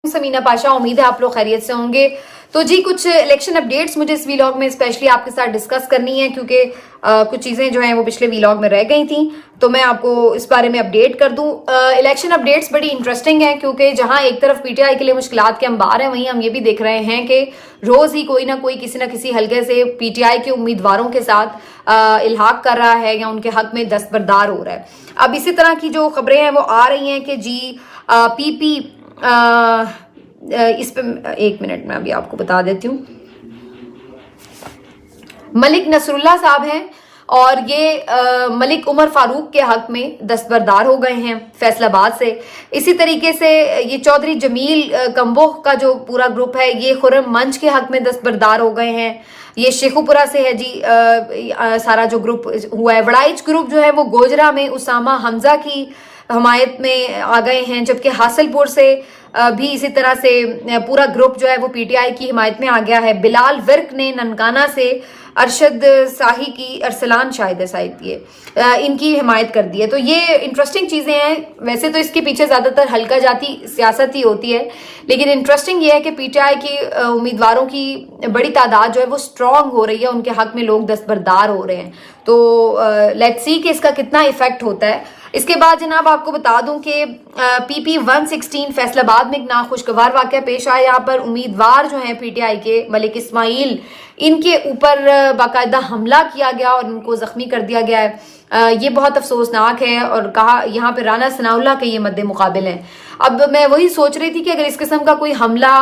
समीना पाशा, उम्मीद है आप लोग खैरियत से होंगे। तो जी कुछ इलेक्शन अपडेट्स मुझे इस वीलॉग में स्पेशली आपके साथ डिस्कस करनी है, क्योंकि कुछ चीज़ें जो हैं वो पिछले वीलॉग में रह गई थी, तो मैं आपको इस बारे में अपडेट कर दूं। इलेक्शन अपडेट्स बड़ी इंटरेस्टिंग हैं, क्योंकि जहां एक तरफ पीटीआई के लिए मुश्किलात के अंबार हैं, वहीं हम ये भी देख रहे हैं कि रोज़ ही कोई ना कोई किसी न किसी हलके से पीटीआई के उम्मीदवारों के साथ इल्हाक कर रहा है या उनके हक में दस्तबरदार हो रहा है। अब इसी तरह की जो खबरें हैं वो आ रही हैं कि जी पीपी इस पे एक मिनट में अभी आपको बता देती हूँ। मलिक नसरुल्लाह साहब हैं और ये मलिक उमर फारूक के हक में दस्तबरदार हो गए हैं फैसलाबाद से। इसी तरीके से ये चौधरी जमील कंबोह का जो पूरा ग्रुप है ये खुर्रम मंच के हक में दस्तबरदार हो गए हैं। ये शेखुपुरा से है जी सारा जो ग्रुप हुआ है। वड़ाइच ग्रुप जो है वो गोजरा में उसामा हमजा की हमायत में आ गए हैं, जबकि हासिलपुर से भी इसी तरह से पूरा ग्रुप जो है वो पीटीआई की हिमायत में आ गया है। बिलाल विर्क ने ननकाना से अरशद शाही की, अरसलान शायद है शायद ये, इनकी हिमायत कर दी है। तो ये इंटरेस्टिंग चीज़ें हैं। वैसे तो इसके पीछे ज़्यादातर हल्का जाती सियासत ही होती है, लेकिन इंटरेस्टिंग ये है कि पीटीआई के उम्मीदवारों की बड़ी तादाद जो है वो स्ट्रॉन्ग हो रही है, उनके हक में लोग दस्तबरदार हो रहे हैं। तो लेट्स सी कि इसका कितना इफेक्ट होता है। इसके बाद जनाब आपको बता दूं कि पीपी 116 फैसलाबाद में एक नाखुशगवार वाक़या पेश आया। यहाँ पर उम्मीदवार जो हैं पीटीआई के मलिक इस्माइल, इनके ऊपर बाकायदा हमला किया गया और इनको ज़ख्मी कर दिया गया है। ये बहुत अफसोसनाक है और कहा यहाँ पे राना सनाउल्लाह के ये मद्दे मुकाबिल हैं। अब मैं वही सोच रही थी कि अगर इस किस्म का कोई हमला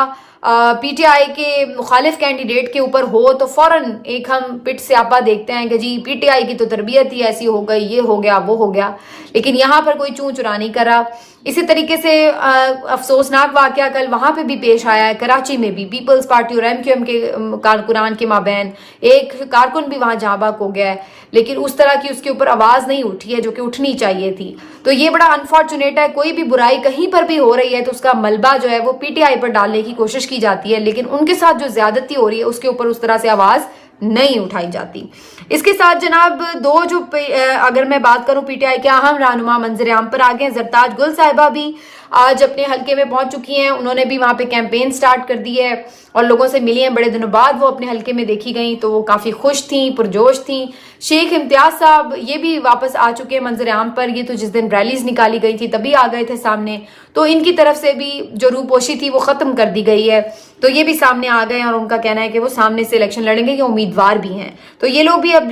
पीटीआई के मुखालिफ कैंडिडेट के ऊपर हो तो फौरन एक हम पिट स्यापा देखते हैं कि जी पीटीआई की तो तरबियत ही ऐसी हो गई, ये हो गया वो हो गया, लेकिन यहाँ पर कोई चूं चुरा नहीं करा। इसी तरीके से अफसोसनाक वाकया कल वहाँ पे भी पेश आया है, कराची में भी पीपल्स पार्टी और एमक्यूएम के कारकुनान के माबैन एक कारकुन भी वहाँ जहाँ बाक हो गया है, लेकिन उस तरह की उसके ऊपर आवाज़ नहीं उठी है जो कि उठनी चाहिए थी। तो ये बड़ा अनफॉर्चुनेट है। कोई भी बुराई कहीं पर भी हो रही है तो उसका मलबा जो है वो पीटीआई पर डालने की कोशिश की जाती है, लेकिन उनके साथ जो ज्यादती हो रही है उसके ऊपर उस तरह से आवाज़ नहीं उठाई जाती। इसके साथ जनाब दो जो अगर मैं बात करूं पीटीआई के अहम रहनुमा मंजर आम पर आ गए। जरताज गुल साहिबा भी आज अपने हलके में पहुंच चुकी हैं। उन्होंने भी वहां पे कैंपेन स्टार्ट कर दी है और लोगों से मिली हैं। बड़े दिनों बाद वो अपने हलके में देखी गई तो वो काफ़ी खुश थी, पुरजोश थी। शेख इम्तियाज साहब ये भी वापस आ चुके हैं मंजर आम पर। ये तो जिस दिन रैलीज निकाली गई थी तभी आ गए थे सामने, तो इनकी तरफ से भी जो रूपोशी थी वो ख़त्म कर दी गई है, तो ये भी सामने आ गए और उनका कहना है कि वो सामने से इलेक्शन लड़ेंगे, ये उम्मीदवार भी हैं। तो ये लोग भी अब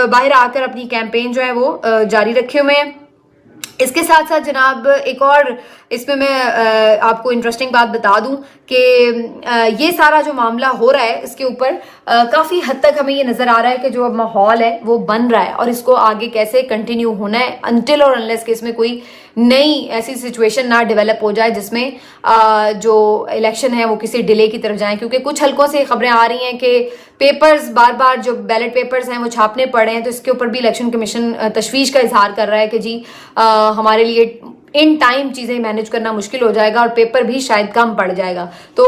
बाहर आकर अपनी कैंपेन जो है वो जारी रखे हुए हैं। इसके साथ साथ जनाब एक और इसमें मैं आपको इंटरेस्टिंग बात बता दूं कि ये सारा जो मामला हो रहा है इसके ऊपर काफ़ी हद तक हमें ये नज़र आ रहा है कि जो अब माहौल है वो बन रहा है और इसको आगे कैसे कंटिन्यू होना है अनटिल और अनलेस कि इसमें कोई नई ऐसी सिचुएशन ना डेवलप हो जाए जिसमें जो इलेक्शन है वो किसी डिले की तरफ जाए। क्योंकि कुछ हलकों से खबरें आ रही हैं कि पेपर्स बार बार जो बैलेट पेपर्स हैं वो छापने पड़े हैं, तो इसके ऊपर भी इलेक्शन कमीशन तशवीश का इजहार कर रहा है कि जी हमारे लिए इन टाइम चीज़ें मैनेज करना मुश्किल हो जाएगा और पेपर भी शायद कम पड़ जाएगा। तो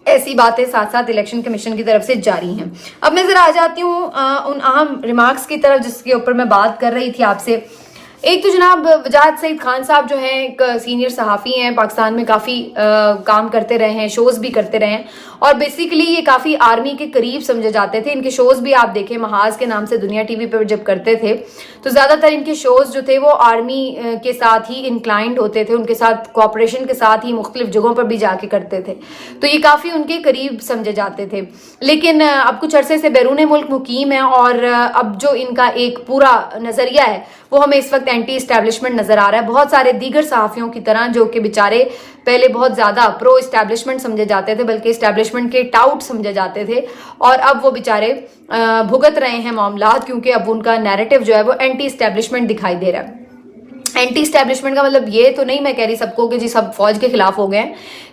ऐसी बातें साथ साथ इलेक्शन कमीशन की तरफ से जारी हैं। अब मैं ज़रा आ जाती हूँ उन अहम रिमार्क्स की तरफ जिसके ऊपर मैं बात कर रही थी आपसे। एक तो जनाब वजाहत सईद खान साहब जो हैं एक सीनियर सहाफ़ी हैं, पाकिस्तान में काफ़ी काम करते रहे हैं, शोज़ भी करते रहे हैं और बेसिकली ये काफ़ी आर्मी के करीब समझे जाते थे। इनके शोज़ भी आप देखें महाज के नाम से दुनिया टीवी पर जब करते थे तो ज़्यादातर इनके शोज़ जो थे वो आर्मी के साथ ही इंक्लाइंड होते थे, उनके साथ कोऑपरेशन के साथ ही मुख्तलिफ जगहों पर भी जाके करते थे, तो ये काफ़ी उनके करीब समझे जाते थे। लेकिन अब कुछ अरसे से बैरून मुल्क मुकीम है और अब जो इनका एक पूरा नज़रिया है वो हमें इस वक्त एंटी इस्टेब्लिशमेंट नज़र आ रहा है। बहुत सारे दीगर सहाफ़ियों की तरह जो कि बेचारे पहले बहुत ज़्यादा प्रो इस्टेब्लिशमेंट समझे जाते थे, बल्कि इस्टेब्लिशमेंट के टाउट समझे जाते थे, और अब वो बेचारे भुगत रहे हैं मामलात, क्योंकि अब उनका नैरेटिव जो है वो एंटी इस्टेब्लिशमेंट दिखाई दे रहा है। एंटी इस्टेब्लिशमेंट का मतलब ये तो नहीं मैं कह रही सबको कि जी सब फौज के खिलाफ हो गए,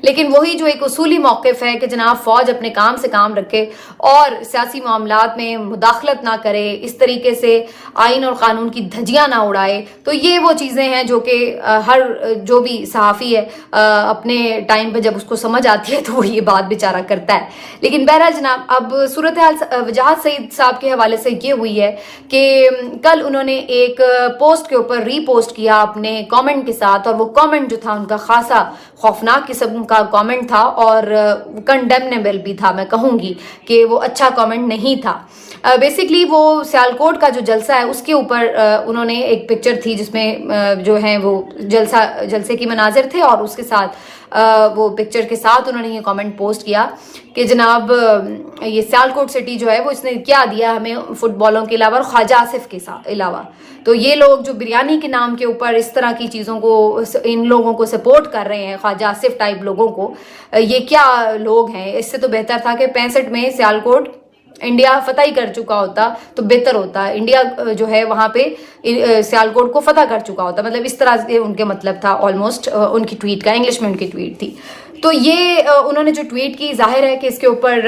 लेकिन वही जो एक उसूली मौक़िफ़ है कि जनाब फौज अपने काम से काम रखे और सियासी मामलात में मुदाखलत ना करे, इस तरीके से आइन और क़ानून की धज्जियाँ ना उड़ाए। तो ये वो चीज़ें हैं जो कि हर जो भी सहाफ़ी है अपने टाइम पर जब उसको समझ आती है तो वो ये बात बेचारा करता है। लेकिन बहरहाल जनाब अब सूरत हाल वजाहत सईद साहब के हवाले से ये हुई है कि कल उन्होंने एक पोस्ट के ऊपर रीपोस्ट किया किया अपने कमेंट के साथ, और वो कमेंट जो था उनका खासा खौफनाक किस्म का कमेंट था और कंडेमनेबल भी था। मैं कहूँगी कि वो अच्छा कमेंट नहीं था। बेसिकली वो सियालकोट का जो जलसा है उसके ऊपर उन्होंने एक पिक्चर थी जिसमें जो है वो जलसे की मनाजिर थे, और उसके साथ वो पिक्चर के साथ उन्होंने ये कमेंट पोस्ट किया कि जनाब ये सियालकोट सिटी जो है वो इसने क्या दिया हमें फुटबॉलों के अलावा और ख्वाजा आसिफ के अलावा। तो ये लोग जो बिरयानी के नाम के ऊपर इस तरह की चीज़ों को, इन लोगों को सपोर्ट कर रहे हैं, ख्वाजा आसिफ टाइप लोगों को, ये क्या लोग हैं। इससे तो बेहतर था कि 65 में सियालकोट इंडिया फतह ही कर चुका होता तो बेहतर होता। इंडिया जो है वहाँ पे सियालकोट को फतह कर चुका होता। मतलब इस तरह से उनके मतलब था ऑलमोस्ट उनकी ट्वीट का, इंग्लिश में उनकी ट्वीट थी। तो ये उन्होंने जो ट्वीट की, जाहिर है कि इसके ऊपर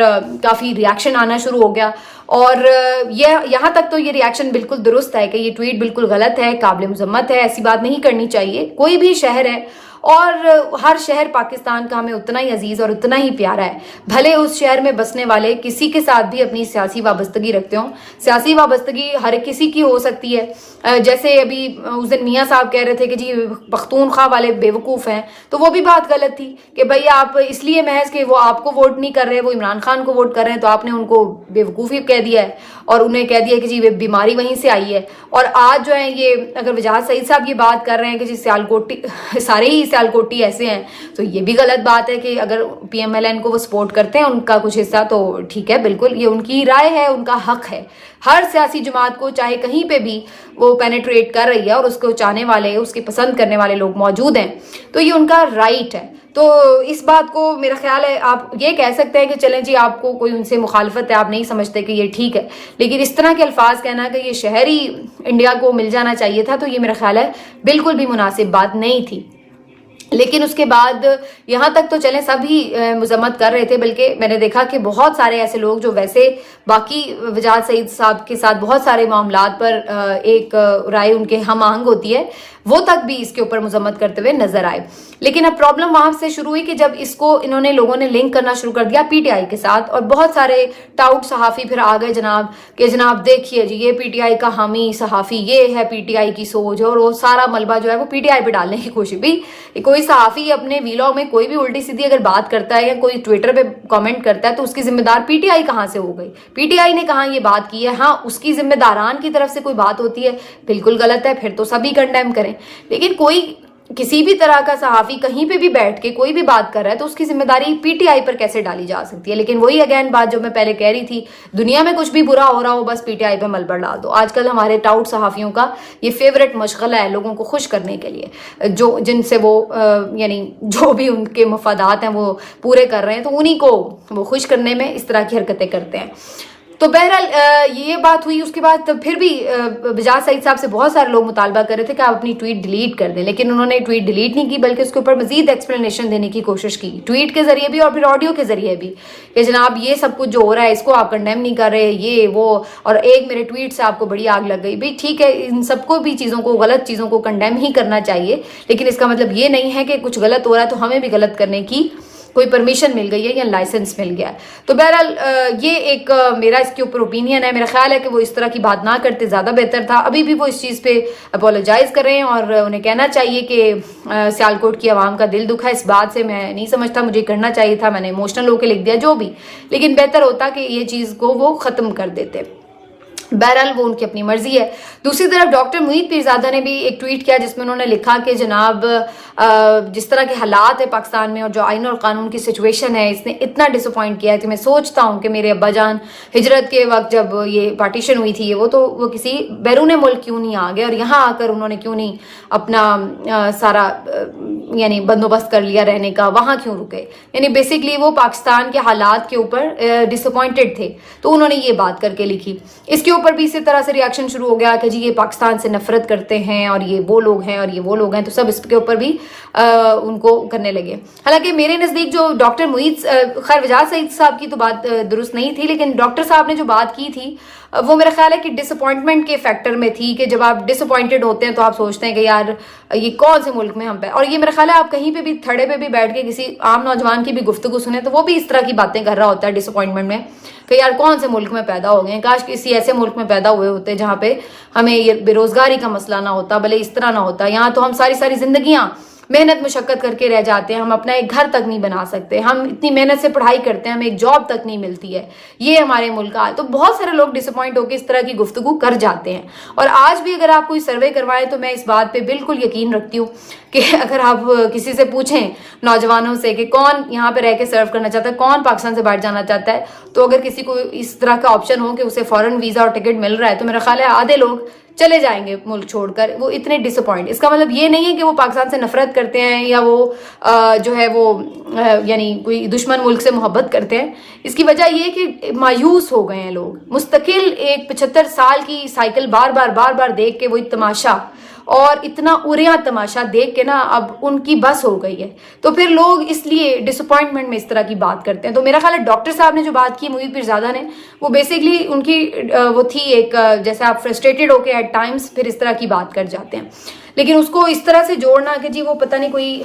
काफ़ी रिएक्शन आना शुरू हो गया, और ये यहाँ तक तो ये रिएक्शन बिल्कुल दुरुस्त है कि ये ट्वीट बिल्कुल गलत है, काबिल मजम्मत है, ऐसी बात नहीं करनी चाहिए। कोई भी शहर है और हर शहर पाकिस्तान का हमें उतना ही अजीज और उतना ही प्यारा है, भले उस शहर में बसने वाले किसी के साथ भी अपनी सियासी वाबस्तगी रखते हो। सियासी वाबस्तगी हर किसी की हो सकती है। जैसे अभी उस दिन मियाँ साहब कह रहे थे कि जी पख्तूनख्वा वाले बेवकूफ़ हैं, तो वो भी बात गलत थी कि भाई आप इसलिए महज कि वो आपको वोट नहीं कर रहे, वो इमरान खान को वोट कर रहे हैं, तो आपने उनको बेवकूफ़ी कह दिया है और उन्हें कह दिया कि जी वे बीमारी वहीं से आई है। और आज जो है ये अगर वजाहत सईद साहब ये बात कर रहे हैं कि जी सियालकोटी सारे ही सियालकोटी ऐसे हैं, तो ये भी गलत बात है कि अगर PMLN को वो सपोर्ट करते हैं उनका कुछ हिस्सा, तो ठीक है, बिल्कुल ये उनकी राय है, उनका हक है। हर सियासी जमात को चाहे कहीं पे भी वो पेनेट्रेट कर रही है और उसको चाहने वाले, उसके पसंद करने वाले लोग मौजूद हैं, तो ये उनका राइट है। तो इस बात को मेरा ख्याल है आप ये कह सकते हैं कि चलें जी आपको कोई उनसे मुखालफत है, आप नहीं समझते कि ये ठीक है, लेकिन इस तरह के अल्फाज कहना कि ये शहर ही इंडिया को मिल जाना चाहिए था, तो ये मेरा ख्याल है बिल्कुल भी मुनासिब बात नहीं थी। लेकिन उसके बाद यहाँ तक तो चलें सभी मजम्मत कर रहे थे, बल्कि मैंने देखा कि बहुत सारे ऐसे लोग जो वैसे बाकी वजाहत सईद साहब के साथ बहुत सारे मामलात पर एक राय उनके हम आहंग होती है, वो तक भी इसके ऊपर मजम्मत करते हुए नजर आए। लेकिन अब प्रॉब्लम वहां से शुरू हुई कि जब इसको इन्होंने लोगों ने लिंक करना शुरू कर दिया PTI के साथ, और बहुत सारे टाउट सहाफ़ी फिर आ गए जनाब कि जनाब देखिए जी ये PTI का हामी सहाफ़ी, ये है PTI की सोच, और वो सारा मलबा जो है वो PTI पे डालने की कोशिश भी। कोई सहाफ़ी अपने वीलॉग में कोई भी उल्टी सीधी अगर बात करता है या कोई ट्विटर पे कमेंट करता है तो उसकी जिम्मेदार PTI कहाँ से हो गई? PTI ने कहाँ ये बात की है? हाँ, उसकी जिम्मेदारान की तरफ से कोई बात होती है, बिल्कुल गलत है, फिर तो सभी कंडेम करें। लेकिन कोई किसी भी तरह का सहाफ़ी कहीं पे भी बैठ के कोई भी बात कर रहा है तो उसकी जिम्मेदारी PTI पर कैसे डाली जा सकती है? लेकिन वही अगेन बात जो मैं पहले कह रही थी, दुनिया में कुछ भी बुरा हो रहा हो बस PTI पे मलबा डाल दो। आजकल हमारे टाउट सहाफ़ियों का ये फेवरेट मशगला है लोगों को खुश करने के लिए, जो जिनसे वो यानी जो भी उनके मफादात हैं वो पूरे कर रहे हैं, तो उन्हीं को वो खुश करने में इस तरह की हरकतें करते हैं। तो बहरहाल ये बात हुई। उसके बाद तो फिर भी वजाहत सईद साहब से बहुत सारे लोग मुतालबा कर रहे थे कि आप अपनी ट्वीट डिलीट कर दें, लेकिन उन्होंने ट्वीट डिलीट नहीं की, बल्कि उसके ऊपर मजीद एक्सप्लेनेशन देने की कोशिश की, ट्वीट के जरिए भी और फिर ऑडियो के जरिए भी, कि जनाब ये सब कुछ जो हो रहा है इसको आप कंडेम नहीं कर रहे, ये वो, और एक मेरे ट्वीट से आपको बड़ी आग लग गई। भाई ठीक है, इन सबको भी चीज़ों को, गलत चीज़ों को कंडेम ही करना चाहिए, लेकिन इसका मतलब ये नहीं है कि कुछ गलत हो रहा है तो हमें भी गलत करने की कोई परमिशन मिल गई है या लाइसेंस मिल गया है। तो बहरहाल ये एक मेरा इसके ऊपर ओपिनियन है। मेरा ख्याल है कि वो इस तरह की बात ना करते ज़्यादा बेहतर था। अभी भी वो इस चीज़ पे अपोलोजाइज़ कर रहे हैं और उन्हें कहना चाहिए कि सियालकोट की आवाम का दिल दुखा है, इस बात से मैं नहीं समझता मुझे करना चाहिए था, मैंने इमोशनल होकर लिख दिया जो भी, लेकिन बेहतर होता कि ये चीज़ को वो ख़त्म कर देते। बहरहाल वो उनकी अपनी मर्जी है। दूसरी तरफ डॉक्टर मुईद पीरजादा ने भी एक ट्वीट किया जिसमें उन्होंने लिखा कि जनाब जिस तरह के हालात है पाकिस्तान में और जो आइन और कानून की सिचुएशन है, इसने इतना डिसअपॉइंट किया है कि मैं सोचता हूँ कि मेरे अब्बा जान हिजरत के वक्त जब ये पार्टीशन हुई थी वो किसी बैरून मुल्क क्यों नहीं आ गए और यहाँ आकर उन्होंने क्यों नहीं अपना सारा यानी बंदोबस्त कर लिया रहने का, वहाँ क्यों रुके। यानी बेसिकली वो पाकिस्तान के हालात के ऊपर डिसअपॉइंटेड थे, तो उन्होंने ये बात करके लिखी। इसके ऊपर भी इसी तरह से रिएक्शन शुरू हो गया कि जी ये पाकिस्तान से नफरत करते हैं और ये वो लोग हैं और ये वो लोग हैं, तो सब इसके ऊपर भी उनको करने लगे। हालांकि मेरे नज़दीक जो डॉक्टर मुईद, खैर वजाहत सईद साहब की तो बात दुरुस्त नहीं थी, लेकिन डॉक्टर साहब ने जो बात की थी وہ میرا خیال ہے کہ ڈس اپوائنٹمنٹ کے فیکٹر میں تھی کہ جب آپ ڈس اپوائنٹڈ ہوتے ہیں تو آپ سوچتے ہیں کہ یار یہ کون سے ملک میں ہم پہ. اور یہ میرا خیال ہے آپ کہیں پہ بھی تھڑے پہ بھی بیٹھ کے کسی عام نوجوان کی بھی گفتگو سنیں تو وہ بھی اس طرح کی باتیں کر رہا ہوتا ہے ڈس اپوائنٹمنٹ میں کہ یار کون سے ملک میں پیدا ہو گئے ہیں, کاش کسی ایسے ملک میں پیدا ہوئے ہوتے جہاں پہ ہمیں یہ بے روزگاری کا مسئلہ نہ ہوتا, بھلے اس طرح نہ ہوتا. یہاں تو ہم ساری زندگیاں محنت مشقت کر کے رہ جاتے ہیں, ہم اپنا ایک گھر تک نہیں بنا سکتے, ہم اتنی محنت سے پڑھائی کرتے ہیں ہمیں ایک جاب تک نہیں ملتی ہے, یہ ہمارے ملک کا. تو بہت سارے لوگ ڈس اپوائنٹ ہو کے اس طرح کی گفتگو کر جاتے ہیں. اور آج بھی اگر آپ کوئی سروے کروائیں تو میں اس بات پہ بالکل یقین رکھتی ہوں کہ اگر آپ کسی سے پوچھیں نوجوانوں سے کہ کون یہاں پہ رہ کے سرو کرنا چاہتا ہے, کون پاکستان سے باہر جانا چاہتا ہے, تو اگر کسی کو اس طرح کا آپشن ہو کہ اسے فوراً ویزا اور ٹکٹ مل رہا ہے تو میرا خیال ہے آدھے لوگ چلے جائیں گے ملک چھوڑ کر, وہ اتنے ڈس اپوائنٹ. اس کا مطلب یہ نہیں ہے کہ وہ پاکستان سے نفرت کرتے ہیں یا وہ جو ہے وہ یعنی کوئی دشمن ملک سے محبت کرتے ہیں. اس کی وجہ یہ کہ مایوس ہو گئے ہیں لوگ, مستقل ایک 75 سال کی سائیکل بار بار دیکھ کے وہی تماشا اور اتنا اریاں تماشا دیکھ کے نا اب ان کی بس ہو گئی ہے, تو پھر لوگ اس لیے ڈس اپوائنٹمنٹ میں اس طرح کی بات کرتے ہیں. تو میرا خیال ہے ڈاکٹر صاحب نے جو بات کی محیط پیرزادہ نے, وہ بیسکلی ان کی وہ تھی ایک جیسے آپ فرسٹریٹڈ ہو کے ایٹ ٹائمز پھر اس طرح کی بات کر جاتے ہیں, لیکن اس کو اس طرح سے جوڑنا کہ جی وہ پتہ نہیں کوئی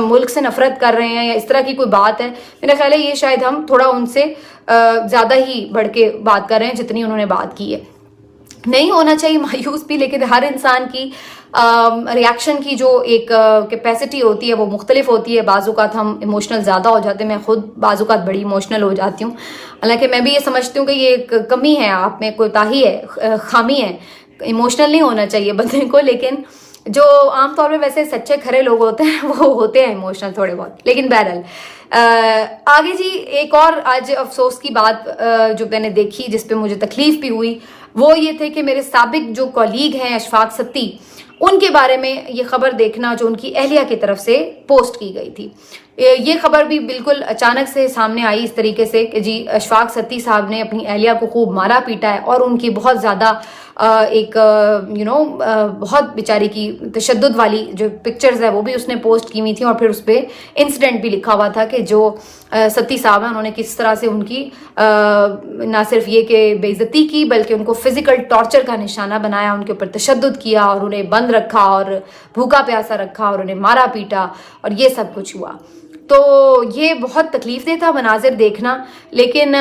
ملک سے نفرت کر رہے ہیں یا اس طرح کی کوئی بات ہے, میرا خیال ہے یہ شاید ہم تھوڑا ان سے زیادہ ہی بڑھ کے بات کر رہے ہیں جتنی انہوں نے بات کی ہے. نہیں ہونا چاہیے مایوس بھی, لیکن ہر انسان کی ریاکشن کی جو ایک کیپیسٹی ہوتی ہے وہ مختلف ہوتی ہے. بعض اوقات ہم ایموشنل زیادہ ہو جاتے ہیں, میں خود بعض اوقات بڑی ایموشنل ہو جاتی ہوں, حالانکہ میں بھی یہ سمجھتی ہوں کہ یہ ایک کمی ہے, آپ میں کوتاہی ہے, خامی ہے, ایموشنل نہیں ہونا چاہیے بندے کو. لیکن جو عام طور پہ ویسے سچے کھرے لوگ ہوتے ہیں وہ ہوتے ہیں ایموشنل تھوڑے بہت. لیکن بہرحال آگے جی ایک اور آج افسوس کی بات جو میں نے دیکھی جس پہ مجھے تکلیف بھی ہوئی وہ یہ تھے کہ میرے سابق جو کولیگ ہیں اشفاق ستی, ان کے بارے میں یہ خبر دیکھنا جو ان کی اہلیہ کی طرف سے پوسٹ کی گئی تھی. یہ خبر بھی بالکل اچانک سے سامنے آئی اس طریقے سے کہ جی اشفاق ستی صاحب نے اپنی اہلیہ کو خوب مارا پیٹا ہے اور ان کی بہت زیادہ ایک بہت بیچاری کی تشدد والی جو پکچرز ہے وہ بھی اس نے پوسٹ کی ہوئی تھی, اور پھر اس پہ انسیڈنٹ بھی لکھا ہوا تھا کہ جو ستی صاحب ہیں انہوں نے کس طرح سے ان کی نہ صرف یہ کہ بے عزتی کی بلکہ ان کو فزیکل ٹارچر کا نشانہ بنایا, ان کے اوپر تشدد کیا اور انہیں بند رکھا اور بھوکا پیاسا رکھا اور انہیں مارا پیٹا اور یہ سب کچھ ہوا. تو یہ بہت تکلیف دہ تھا مناظر دیکھنا. لیکن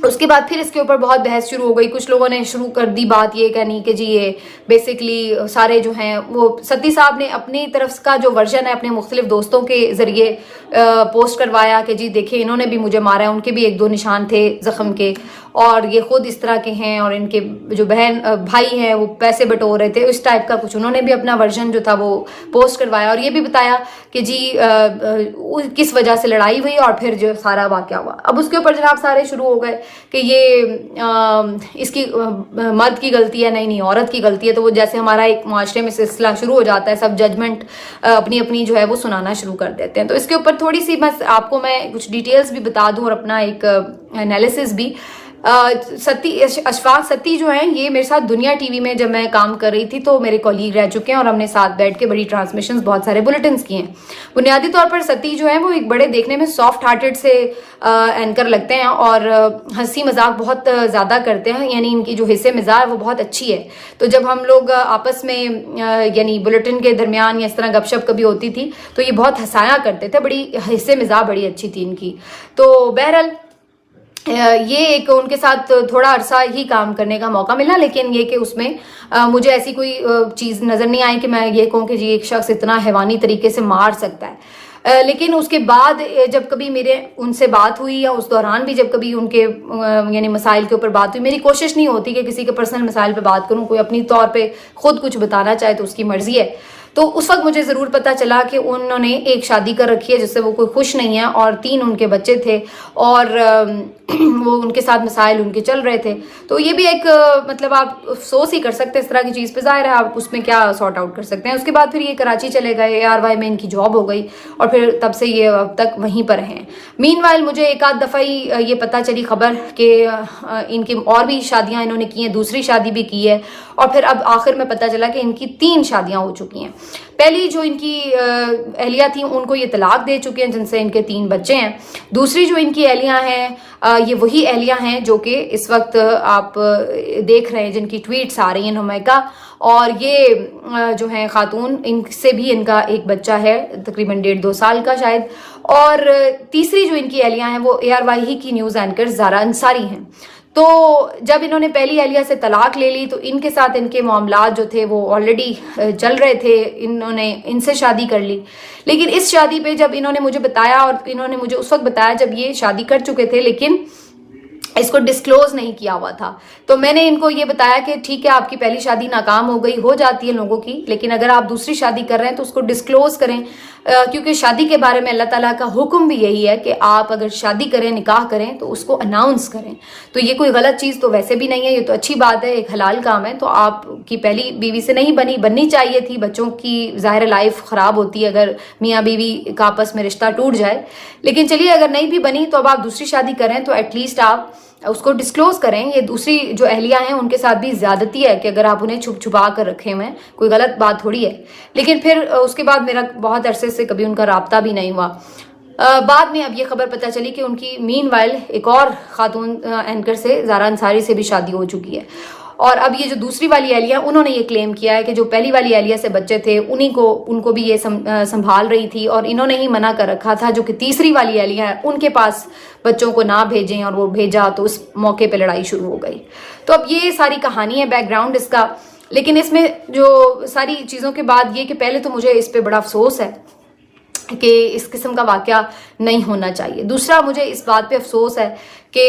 اس کے بعد پھر اس کے اوپر بہت بحث شروع ہو گئی. کچھ لوگوں نے شروع کر دی بات یہ کہنی کہ جی یہ بیسکلی سارے جو ہیں وہ ستی صاحب نے اپنی طرف کا جو ورژن ہے اپنے مختلف دوستوں کے ذریعے پوسٹ کروایا کہ جی دیکھیں انہوں نے بھی مجھے مارا ہے, ان کے بھی 1-2 نشان تھے زخم کے, اور یہ خود اس طرح کے ہیں, اور ان کے جو بہن بھائی ہیں وہ پیسے بٹور رہے تھے, اس ٹائپ کا کچھ انہوں نے بھی اپنا ورژن جو تھا وہ پوسٹ کروایا, اور یہ بھی بتایا کہ جی کس وجہ سے لڑائی ہوئی اور پھر جو سارا واقعہ ہوا. اب اس کے اوپر جناب سارے شروع ہو گئے کہ یہ اس کی مرد کی غلطی ہے, نہیں عورت کی غلطی ہے. تو وہ جیسے ہمارا ایک معاشرے میں سلسلہ شروع ہو جاتا ہے, سب ججمنٹ اپنی جو ہے وہ سنانا شروع کر دیتے ہیں. تو اس کے اوپر تھوڑی سی بس آپ کو میں کچھ ڈیٹیلز بھی بتا دوں اور اپنا ایک انالیسس بھی. اشفاق ستی جو ہیں یہ میرے ساتھ دنیا ٹی وی میں جب میں کام کر رہی تھی تو میرے کولیگ رہ چکے ہیں, اور ہم نے ساتھ بیٹھ کے بڑی ٹرانسمیشنز بہت سارے بلیٹنز کیے ہیں. بنیادی طور پر ستی جو ہیں وہ ایک بڑے دیکھنے میں سافٹ ہارٹڈ سے اینکر لگتے ہیں اور ہنسی مذاق بہت زیادہ کرتے ہیں, یعنی ان کی جو حصے مزاح وہ بہت اچھی ہے. تو جب ہم لوگ آپس میں یعنی بلیٹن کے درمیان یا اس طرح گپ شپ کبھی ہوتی تھی تو یہ بہت ہنسایا کرتے تھے, بڑی حصے مزاح بڑی اچھی تھی ان کی. تو بہرحال یہ ایک ان کے ساتھ تھوڑا عرصہ ہی کام کرنے کا موقع ملا, لیکن یہ کہ اس میں مجھے ایسی کوئی چیز نظر نہیں آئی کہ میں یہ کہوں کہ جی ایک شخص اتنا حیوانی طریقے سے مار سکتا ہے. لیکن اس کے بعد جب کبھی میرے ان سے بات ہوئی یا اس دوران بھی جب کبھی ان کے یعنی مسائل کے اوپر بات ہوئی, میری کوشش نہیں ہوتی کہ کسی کے پرسنل مسائل پہ بات کروں, کوئی اپنی طور پہ خود کچھ بتانا چاہے تو اس کی مرضی ہے. تو اس وقت مجھے ضرور پتہ چلا کہ انہوں نے ایک شادی کر رکھی ہے جس سے وہ کوئی خوش نہیں ہے, اور 3 ان کے بچے تھے, اور وہ ان کے ساتھ مسائل ان کے چل رہے تھے. تو یہ بھی ایک مطلب آپ افسوس ہی کر سکتے ہیں اس طرح کی چیز پہ, ظاہر ہے آپ اس میں کیا سارٹ آؤٹ کر سکتے ہیں. اس کے بعد پھر یہ کراچی چلے گئے, ARY میں ان کی جاب ہو گئی, اور پھر تب سے یہ اب تک وہیں پر ہیں. مین وائل مجھے ایک آدھ دفعہ ہی یہ پتہ چلی خبر کہ ان کی اور بھی شادیاں انہوں نے کی ہیں, دوسری شادی بھی کی ہے, اور پھر اب آخر میں پتہ چلا کہ ان کی 3 شادیاں ہو چکی ہیں. پہلی جو ان کی اہلیہ تھیں ان کو یہ طلاق دے چکے ہیں، جن سے ان کے 3 بچے ہیں۔ دوسری جو ان کی اہلیہ ہیں یہ وہی اہلیہ ہیں جو کہ اس وقت آپ دیکھ رہے ہیں جن کی ٹویٹس آ رہی ہیں، ہمیکا، اور یہ جو ہیں خاتون، ان سے بھی ان کا ایک بچہ ہے تقریباً 1.5-2 سال کا شاید۔ اور تیسری جو ان کی اہلیہ ہیں وہ ARY ہی کی نیوز اینکر زارا انصاری ہیں۔ تو جب انہوں نے پہلی اہلیہ سے طلاق لے لی تو ان کے ساتھ ان کے معاملات جو تھے وہ آلریڈی چل رہے تھے، انہوں نے ان سے شادی کر لی۔ لیکن اس شادی پہ جب انہوں نے مجھے بتایا، اور انہوں نے مجھے اس وقت بتایا جب یہ شادی کر چکے تھے لیکن اس کو ڈسکلوز نہیں کیا ہوا تھا، تو میں نے ان کو یہ بتایا کہ ٹھیک ہے آپ کی پہلی شادی ناکام ہو گئی، ہو جاتی ہے لوگوں کی، لیکن اگر آپ دوسری شادی کر رہے ہیں تو اس کو ڈسکلوز کریں، کیونکہ شادی کے بارے میں اللہ تعالیٰ کا حکم بھی یہی ہے کہ آپ اگر شادی کریں، نکاح کریں تو اس کو اناؤنس کریں۔ تو یہ کوئی غلط چیز تو ویسے بھی نہیں ہے، یہ تو اچھی بات ہے، ایک حلال کام ہے۔ تو آپ کی پہلی بیوی سے نہیں بننی چاہیے تھی، بچوں کی ظاہر لائف خراب ہوتی ہے اگر میاں بیوی کا آپس میں رشتہ ٹوٹ جائے، لیکن چلیے اگر نہیں بھی بنی تو اب آپ دوسری شادی کریں تو ایٹ لیسٹ آپ اس کو ڈسکلوز کریں۔ یہ دوسری جو اہلیہ ہیں ان کے ساتھ بھی زیادتی ہے کہ اگر آپ انہیں چھپا کر رکھے ہوئے ہیں، کوئی غلط بات تھوڑی ہے۔ لیکن پھر اس کے بعد میرا بہت عرصے سے کبھی ان کا رابطہ بھی نہیں ہوا۔ بعد میں اب یہ خبر پتہ چلی کہ ان کی مین وائل ایک اور خاتون اینکر سے، زارا انصاری سے بھی شادی ہو چکی ہے۔ اور اب یہ جو دوسری والی اہلیہ، انہوں نے یہ کلیم کیا ہے کہ جو پہلی والی اہلیہ سے بچے تھے ان کو بھی یہ سنبھال رہی تھی، اور انہوں نے ہی منع کر رکھا تھا جو کہ تیسری والی اہلیہ ہے ان کے پاس بچوں کو نہ بھیجیں، اور وہ بھیجا تو اس موقع پہ لڑائی شروع ہو گئی۔ تو اب یہ ساری کہانی ہے، بیک گراؤنڈ اس کا۔ لیکن اس میں جو ساری چیزوں کے بعد یہ کہ پہلے تو مجھے اس پہ بڑا افسوس ہے کہ اس قسم کا واقعہ نہیں ہونا چاہیے۔ دوسرا مجھے اس بات پہ افسوس ہے کہ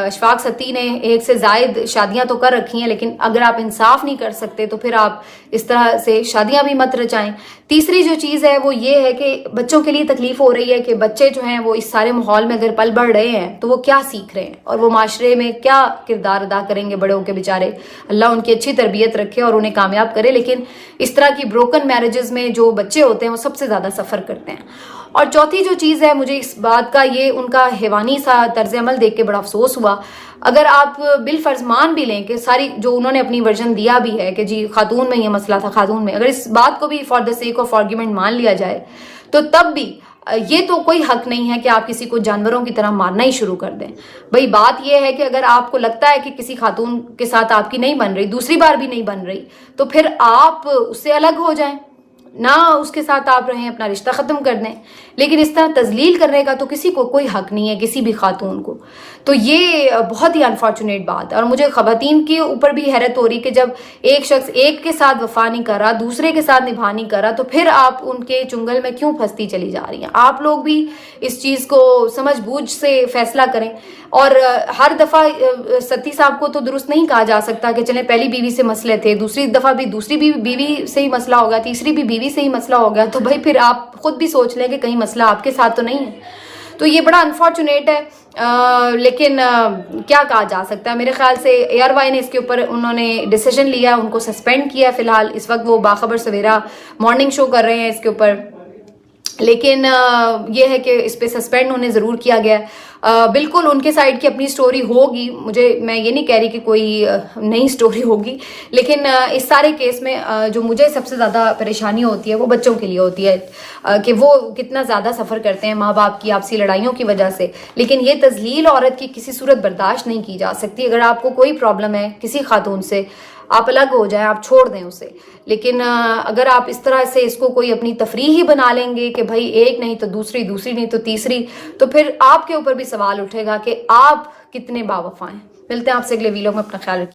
اشفاق ستی نے 1 سے زائد شادیاں تو کر رکھی ہیں، لیکن اگر آپ انصاف نہیں کر سکتے تو پھر آپ اس طرح سے شادیاں بھی مت رچائیں۔ تیسری جو چیز ہے وہ یہ ہے کہ بچوں کے لیے تکلیف ہو رہی ہے کہ بچے جو ہیں وہ اس سارے ماحول میں اگر پل بڑھ رہے ہیں تو وہ کیا سیکھ رہے ہیں، اور وہ معاشرے میں کیا کردار ادا کریں گے بڑے ہو کے بیچارے۔ اللہ ان کی اچھی تربیت رکھے اور انہیں کامیاب کرے، لیکن اس طرح کی بروکن میرجز میں جو بچے ہوتے ہیں وہ سب سے زیادہ سفر کرتے ہیں۔ اور چوتھی جو چیز ہے، مجھے اس بات کا یہ ان کا حیوانی سا طرز عمل دیکھ کے بڑا افسوس ہوا۔ اگر آپ بالفرض مان بھی لیں کہ ساری جو انہوں نے اپنی ورژن دیا بھی ہے کہ جی خاتون میں یہ مسئلہ تھا، خاتون میں، اگر اس بات کو بھی for the sake of argument مان لیا جائے تو تب بھی یہ تو کوئی حق نہیں ہے کہ آپ کسی کو جانوروں کی طرح مارنا ہی شروع کر دیں۔ بھئی بات یہ ہے کہ اگر آپ کو لگتا ہے کہ کسی خاتون کے ساتھ آپ کی نہیں بن رہی، دوسری بار بھی نہیں بن رہی، تو پھر آپ اس سے الگ ہو جائیں، نہ اس کے ساتھ آپ رہیں، اپنا رشتہ ختم کر دیں۔ لیکن اس طرح تذلیل کرنے کا تو کسی کو کوئی حق نہیں ہے، کسی بھی خاتون کو۔ تو یہ بہت ہی انفارچونیٹ بات ہے، اور مجھے خواتین کے اوپر بھی حیرت ہو رہی کہ جب ایک شخص ایک کے ساتھ وفا نہیں کر رہا، دوسرے کے ساتھ نبھا نہیں کر رہا، تو پھر آپ ان کے چنگل میں کیوں پھنستی چلی جا رہی ہیں۔ آپ لوگ بھی اس چیز کو سمجھ بوجھ سے فیصلہ کریں، اور ہر دفعہ ستی صاحب کو تو درست نہیں کہا جا سکتا کہ چلیں پہلی بیوی سے مسئلے تھے، دوسری دفعہ بھی دوسری بیوی سے ہی مسئلہ ہوگا، تیسری بھی بیوی سے ہی مسئلہ ہو گیا، تو بھائی پھر آپ خود بھی سوچ لیں کہ کہیں مسئلہ آپ کے ساتھ تو نہیں ہے۔ تو یہ بڑا انفارچونیٹ ہے، لیکن کیا کہا جا سکتا ہے۔ میرے خیال سے ARY نے اس کے اوپر انہوں نے ڈیسیژن لیا، ان کو سسپینڈ کیا فی الحال۔ اس وقت وہ باخبر سویرا مارننگ شو کر رہے ہیں اس کے اوپر، لیکن یہ ہے کہ اس پہ سسپینڈ انہیں ضرور کیا گیا۔ بالکل ان کے سائڈ کی اپنی سٹوری ہوگی، میں یہ نہیں کہہ رہی کہ کوئی نئی سٹوری ہوگی، لیکن اس سارے کیس میں جو مجھے سب سے زیادہ پریشانی ہوتی ہے وہ بچوں کے لیے ہوتی ہے کہ وہ کتنا زیادہ سفر کرتے ہیں ماں باپ کی آپسی لڑائیوں کی وجہ سے۔ لیکن یہ تذلیل عورت کی کسی صورت برداشت نہیں کی جا سکتی۔ اگر آپ کو کوئی پرابلم ہے کسی خاتون سے، آپ الگ ہو جائیں، آپ چھوڑ دیں اسے، لیکن اگر آپ اس طرح سے اس کو کوئی اپنی تفریح ہی بنا لیں گے کہ بھائی ایک نہیں تو دوسری، دوسری نہیں تو تیسری، تو پھر آپ کے اوپر بھی سوال اٹھے گا کہ آپ کتنے باوفا ہیں۔ ملتے ہیں آپ سے اگلے ویڈیو میں، اپنا خیال رکھیے۔